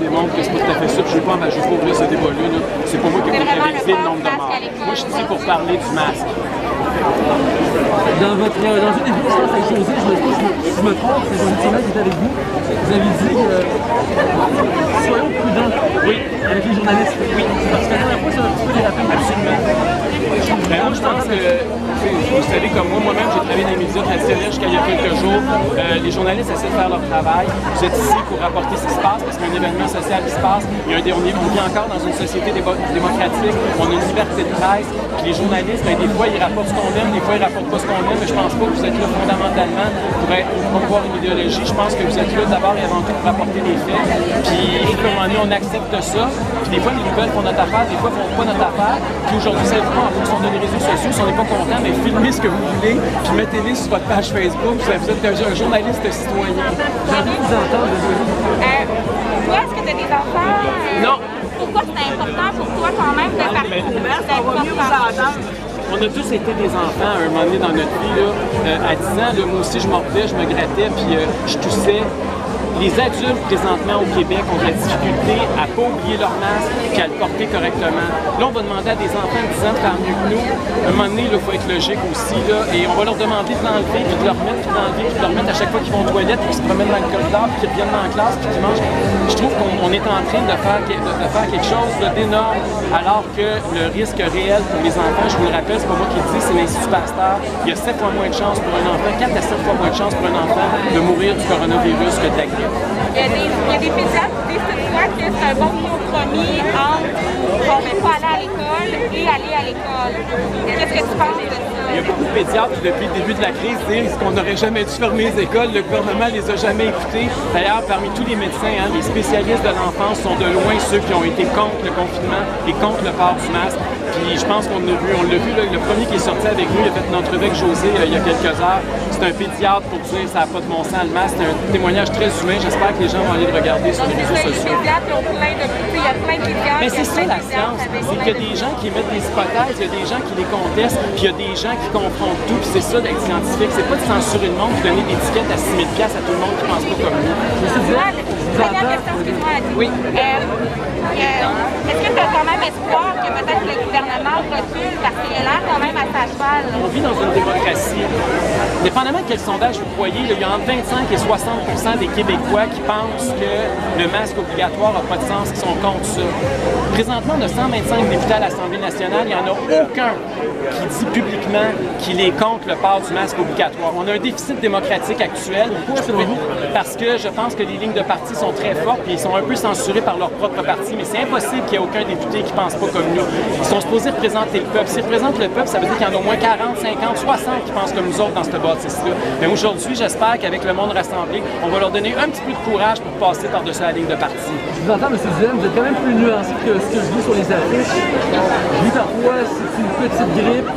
démontre que c'est pas tout à fait ça. Je ne veux pas ouvrir ce débat-là. C'est pas moi qui ai comptabilisé le nombre de morts. Moi, je suis ici pour parler du masque. Dans une des séances avec José, je me trompe, c'est José Tirel qui est avec vous. Vous avez dit soyons prudents avec les journalistes. Oui, parce que la dernière fois, c'est un petit peu des rappels. Absolument. Ben, moi, je pense que, vous savez, comme moi-même, j'ai travaillé dans les médias traditionnels jusqu'à il y a quelques jours. Les journalistes essaient de faire leur travail. Vous êtes ici pour rapporter ce qui se passe, parce qu'il y a un événement social qui se passe. On vit encore dans une société démocratique. On a une liberté de presse. Puis les journalistes, ben, des fois, ils rapportent ce qu'on aime, des fois, ils rapportent pas ce qu'on aime. Mais je pense pas que vous êtes là fondamentalement pour promouvoir une idéologie. Je pense que vous êtes là d'abord et avant tout pour rapporter des faits. Puis, à un moment donné, on accepte ça. Puis des fois, les nouvelles font notre affaire, des fois, font pas notre affaire. Puis aujourd'hui, c'est en fonction de les réseaux sociaux. Si on n'est pas content, mais filmez ce que vous voulez, puis mettez-les sur votre page Facebook. Vous êtes un journaliste citoyen. J'ai envie de vous entendre. Toi, est-ce que tu as des enfants? Non. Pourquoi c'est important pour toi quand même de parler au masque? On va mieux vous entendre. On a tous été des enfants à un moment donné dans notre vie. Là. À 10 ans, là, moi aussi, je mordais, je me grattais, puis je toussais. Les adultes, présentement, au Québec, ont de la difficulté à ne pas oublier leur masque et à le porter correctement. Là, on va demander à des enfants de 10 ans de faire mieux que nous. À un moment donné, il faut être logique aussi. Là, et on va leur demander de l'enlever, puis de le remettre, puis de l'enlever, puis de le remettre à chaque fois qu'ils vont aux toilettes, puis qu'ils se promènent dans le corridor, puis qu'ils reviennent dans la classe, puis qu'ils mangent. Je trouve qu'on est en train de faire quelque chose d'énorme, alors que le risque réel pour les enfants, je vous le rappelle, c'est pas moi qui le dis, c'est l'Institut Pasteur. Il y a 7 fois moins de chances pour un enfant, 4 à 7 fois moins de chances pour un enfant de mourir du coronavirus que de la grippe. Il y a des pédiatres qui disent toutefois que c'est un bon compromis entre ne pas aller à l'école et aller à l'école. Qu'est-ce que tu penses de ça? Il y a beaucoup de pédiatres qui, depuis le début de la crise, disent qu'on n'aurait jamais dû fermer les écoles. Le gouvernement ne les a jamais écoutés. D'ailleurs, parmi tous les médecins, les spécialistes de l'enfance sont de loin ceux qui ont été contre le confinement et contre le port du masque. Puis je pense qu'on l'a vu, là, le premier qui est sorti avec nous, il a fait une entrevue avec José il y a quelques heures. C'est un pédiatre pour dire ça n'a pas de bon sens le masque. C'est un témoignage très humain. J'espère que les gens vont aller le regarder sur les réseaux sociaux. Les pédiatres, il y a plein de pédiatres. Mais c'est ça la science. C'est qu'il y a des gens qui émettent des hypothèses, il y a des gens qui les contestent, puis il y a des gens qui confrontent tout. Puis c'est ça d'être scientifique. C'est pas de censurer le monde, de donner des étiquettes à 6 000 $ à tout le monde qui pense pas comme nous. Première question, excuse-moi. Oui. Est-ce que tu as quand même espoir que peut-être le gouvernement recule parce qu'il a l'air quand même à sa cheval? On vit dans une démocratie. Dépendamment de quel sondage vous croyez, il y a entre 25 et 60% des Québécois qui pensent que le masque obligatoire n'a pas de sens, qui sont contre ça. Présentement, on a 125 députés à l'Assemblée nationale, il n'y en a aucun qui dit publiquement qu'il est contre le port du masque obligatoire. On a un déficit démocratique actuel. Parce que je pense que les lignes de parti sont très fortes et ils sont un peu censurés par leur propre parti, mais c'est impossible qu'il y ait aucun député qui ne pense pas comme nous. Ils sont supposés représenter le peuple. S'ils représentent le peuple, ça veut dire qu'il y en a au moins 40, 50, 60 qui pensent comme nous autres dans cette bâtisse-là. Mais aujourd'hui, j'espère qu'avec le monde rassemblé, on va leur donner un petit peu de courage pour passer par-dessus la ligne de parti. Je vous entends, M. Duhem, vous êtes quand même plus nuancé que ce que je lis sur les affiches. Je lis parfois, c'est une petite grippe,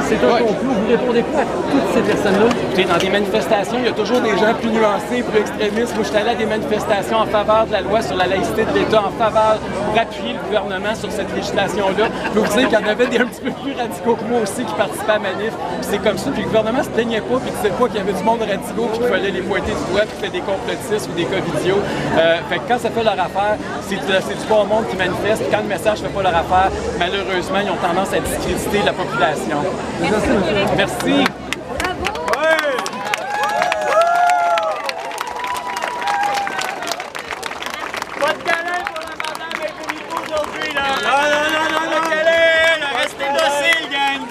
c'est un complot. Vous répondez quoi à toutes ces personnes-là? Écoutez, dans des manifestations, il y a toujours des gens plus nuancés, plus extrémistes. Moi, je suis allé à des manifestations en faveur de la loi sur la laïcité de l'État, en faveur d'appuyer le gouvernement sur cette législation-là. Je peux vous dire qu'il y en avait des un petit peu plus radicaux que moi aussi qui participaient à la manif. Puis c'est comme ça. Puis le gouvernement se plaignait pas, puis disait pas qu'il y avait du monde radicaux, puis qu'il fallait les pointer du doigt, puis qu'il fait des complotistes ou des covidios. Fait que quand ça fait leur affaire, c'est du bon monde qui manifeste. Puis quand le message fait pas leur affaire, malheureusement, ils ont tendance à discréditer la population. Merci. Pas de câlin pour la madame et pour Nico aujourd'hui, là! Non, pas de câlin, là! Restez dociles, gang!